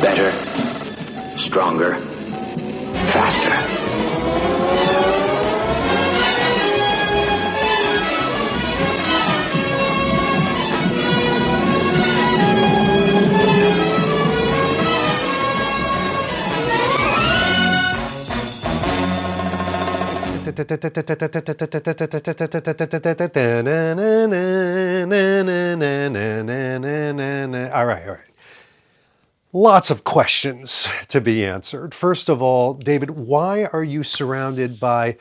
better, stronger, faster. All right. Lots of questions to be answered. First of all, David, why are you surrounded by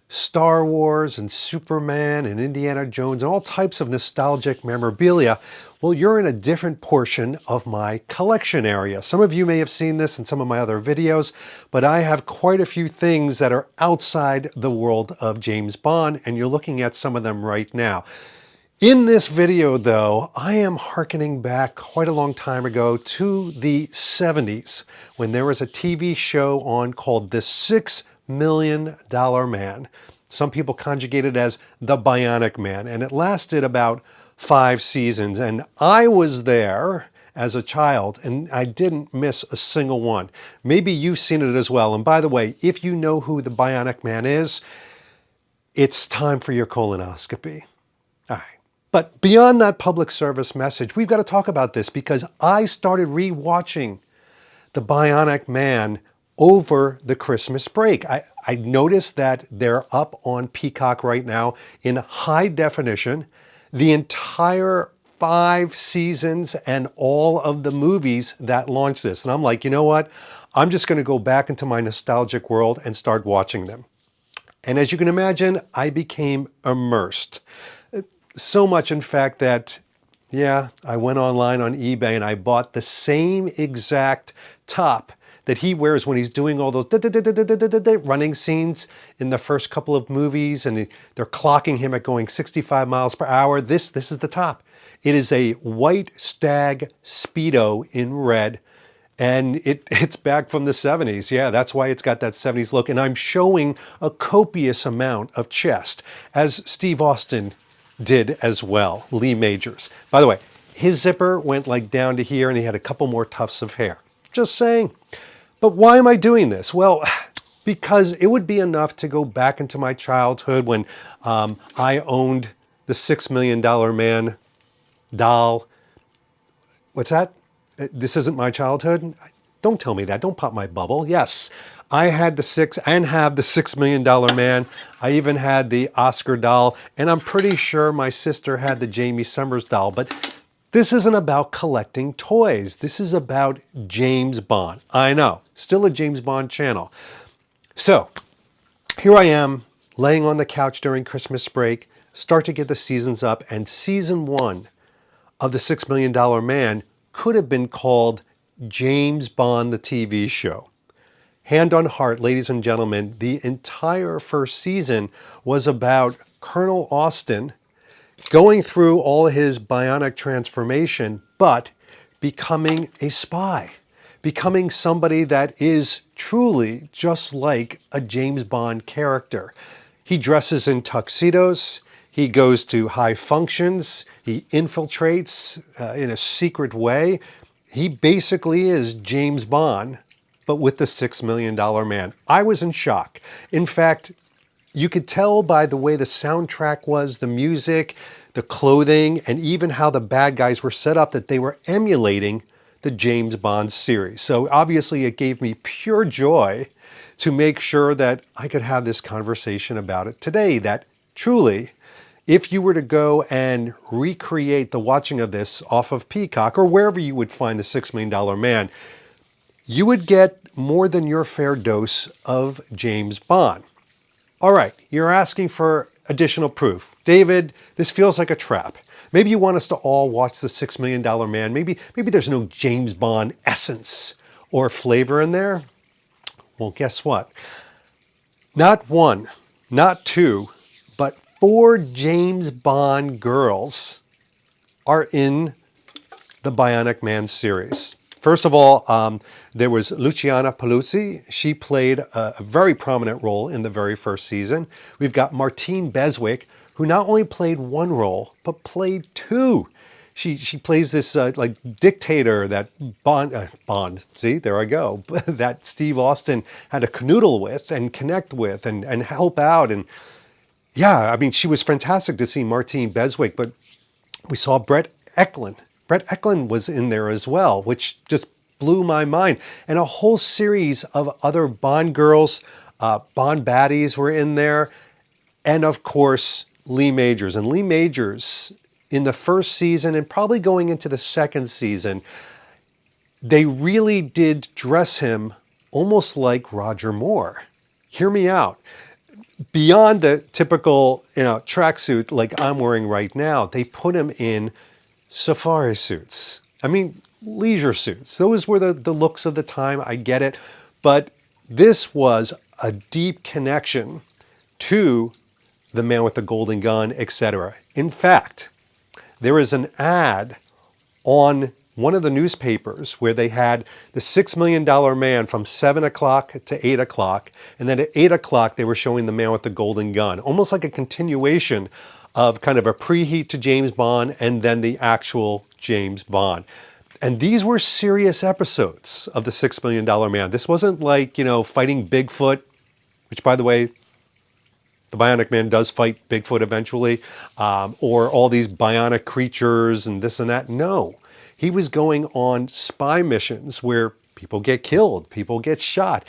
Star Wars and Superman and Indiana Jones and all types of nostalgic memorabilia? Well, you're in a different portion of my collection area. Some of you may have seen this in some of my other videos, but I have quite a few things that are outside the world of James Bond, and you're looking at some of them right now. In this video, though, I am hearkening back quite a long time ago to the 70s when there was a TV show on called The $6 Million Man. Some people conjugate it as The Bionic Man, and it lasted about 5 seasons. And I was there as a child, and I didn't miss a single one. Maybe you've seen it as well. And by the way, if you know who the Bionic Man is, it's time for your colonoscopy. All right. But beyond that public service message, we've got to talk about this because I started re-watching The Bionic Man over the Christmas break. I noticed that they're up on Peacock right now in high definition. The entire 5 seasons and all of the movies that launched this. And I'm like, you know what? I'm just going to go back into my nostalgic world and start watching them. And as you can imagine, I became immersed. So much, in fact, that, yeah, I went online on eBay and I bought the same exact top that he wears when he's doing all those running scenes in the first couple of movies, and they're clocking him at going 65 miles per hour. This is the top. It is a white stag Speedo in red, and it's back from the 70s. Yeah, that's why it's got that 70s look. And I'm showing a copious amount of chest, as Steve Austin did as well, Lee Majors. By the way, his zipper went like down to here and he had a couple more tufts of hair. Just saying. But why am I doing this? Well, because it would be enough to go back into my childhood when I owned the $6 Million Man doll. What's that? This isn't my childhood? Don't tell me that. Don't pop my bubble. Yes, I had the $6 Million Man. I even had the Oscar doll, and I'm pretty sure my sister had the Jamie Summers doll. But this isn't about collecting toys. This is about James Bond. I know, still a James Bond channel. So here I am, laying on the couch during Christmas break, start to get the seasons up, and season 1 of the $6 Million Man could have been called James Bond, the TV show. Hand on heart, ladies and gentlemen, the entire first season was about Colonel Austin going through all his bionic transformation, but becoming a spy, becoming somebody that is truly just like a James Bond character. He dresses in tuxedos, he goes to high functions, he infiltrates in a secret way. He basically is James Bond, but with the $6 Million Man. I was in shock. In fact, you could tell by the way the soundtrack was, the music, the clothing, and even how the bad guys were set up that they were emulating the James Bond series. So obviously it gave me pure joy to make sure that I could have this conversation about it today, that truly, if you were to go and recreate the watching of this off of Peacock or wherever you would find the $6 Million Man, you would get more than your fair dose of James Bond. All right, you're asking for additional proof. David, this feels like a trap. Maybe you want us to all watch the $6 Million Man. Maybe there's no James Bond essence or flavor in there. Well, guess what? Not 1, not 2, but 4 James Bond girls are in the Bionic Man series. First of all, there was Luciana Paluzzi. She played a very prominent role in the very first season. We've got Martine Beswick, who not only played 1 role, but played 2. she plays this like dictator that Bond. See, there I go. That Steve Austin had to canoodle with and connect with and help out. And yeah, I mean, she was fantastic to see Martine Beswick, but we saw Brett Eklund. Brett Eklund was in there as well, which just blew my mind. And a whole series of other Bond girls, Bond baddies were in there. And of course, Lee Majors. And Lee Majors, in the first season and probably going into the second season, they really did dress him almost like Roger Moore. Hear me out. Beyond the typical, tracksuit like I'm wearing right now, they put him in safari suits. I mean, leisure suits. Those were the looks of the time. I get it. But this was a deep connection to the man with the golden gun, etc. In fact, there is an ad on one of the newspapers where they had the $6 million man from 7 o'clock to 8 o'clock. And then at 8 o'clock, they were showing the man with the golden gun, almost like a continuation of kind of a preheat to James Bond and then the actual James Bond. And these were serious episodes of the $6 million man. This wasn't like, fighting Bigfoot, which, by the way, the Bionic Man does fight Bigfoot eventually, or all these bionic creatures and this and that. No, he was going on spy missions where people get killed, people get shot.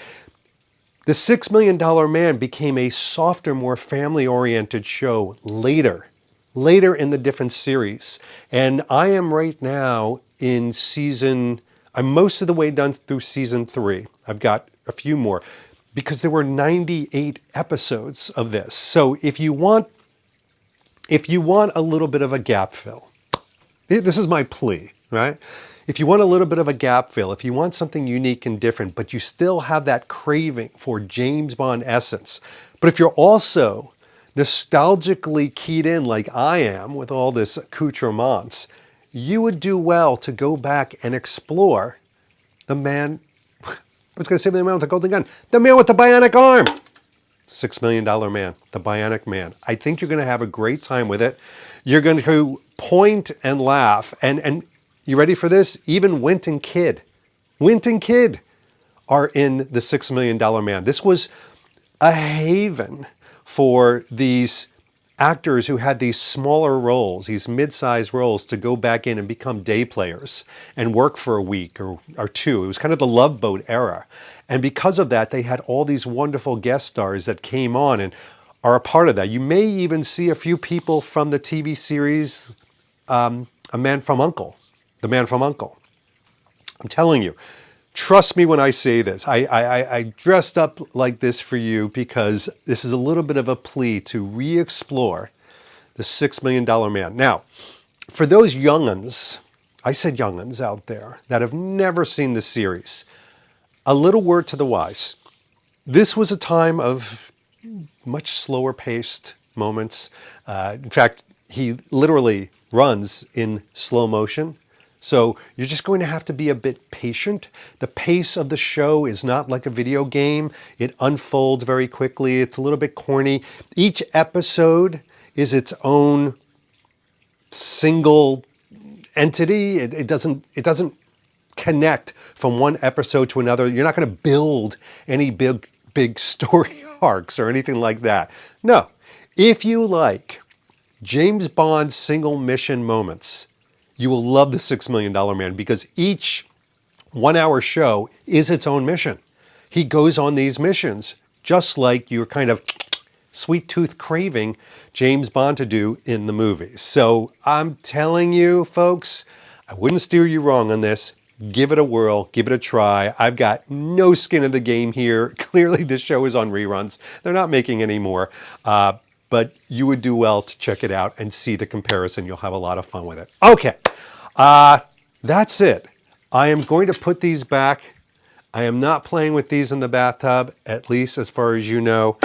The $6 Million Man became a softer, more family-oriented show later in the different series. And I am right now in I'm most of the way done through season 3. I've got a few more because there were 98 episodes of this. So if you want a little bit of a gap fill, this is my plea, right? If you want a little bit of a gap fill, if you want something unique and different, but you still have that craving for James Bond essence, but if you're also nostalgically keyed in like I am with all this accoutrements, you would do well to go back and explore the man, I was going to say the man with the golden gun, the man with the bionic arm. $6 Million Man, the Bionic Man. I think you're going to have a great time with it. You're going to point and laugh. And you ready for this? Even Wint and Kidd are in the $6 Million Man. This was a haven for these actors who had these smaller roles, these mid-sized roles, to go back in and become day players and work for a week or two. It was kind of the Love Boat era. And because of that, they had all these wonderful guest stars that came on and are a part of that. You may even see a few people from the TV series, The Man from U.N.C.L.E. I'm telling you, trust me when I say this. I dressed up like this for you because this is a little bit of a plea to re-explore the $6 Million Man. Now, for those young'uns, I said young'uns out there that have never seen the series, a little word to the wise. This was a time of much slower paced moments. In fact, he literally runs in slow motion. So you're just going to have to be a bit patient. The pace of the show is not like a video game. It unfolds very quickly. It's a little bit corny. Each episode is its own single entity. It doesn't connect from one episode to another. You're not going to build any big story arcs or anything like that. No. If you like James Bond single mission moments, you will love the $6 Million Man because each 1 hour show is its own mission. He goes on these missions just like you're kind of sweet tooth craving James Bond to do in the movies. So I'm telling you, folks, I wouldn't steer you wrong on this. Give it a whirl, give it a try. I've got no skin in the game here. Clearly this show is on reruns. They're not making any more. But you would do well to check it out and see the comparison. You'll have a lot of fun with it. Okay, that's it. I am going to put these back. I am not playing with these in the bathtub, at least as far as you know.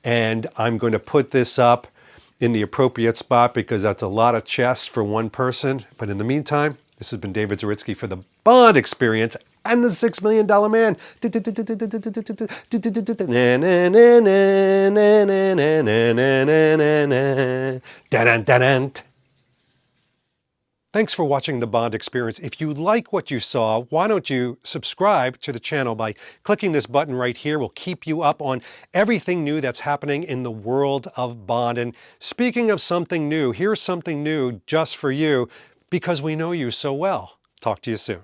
And I'm going to put this up in the appropriate spot because that's a lot of chess for one person. But in the meantime, this has been David Zaritsky for the Bond Experience and the $6 Million Man. Thanks for watching the Bond Experience. If you like what you saw, why don't you subscribe to the channel by clicking this button right here. We'll keep you up on everything new that's happening in the world of Bond. And speaking of something new, here's something new just for you because we know you so well. Talk to you soon.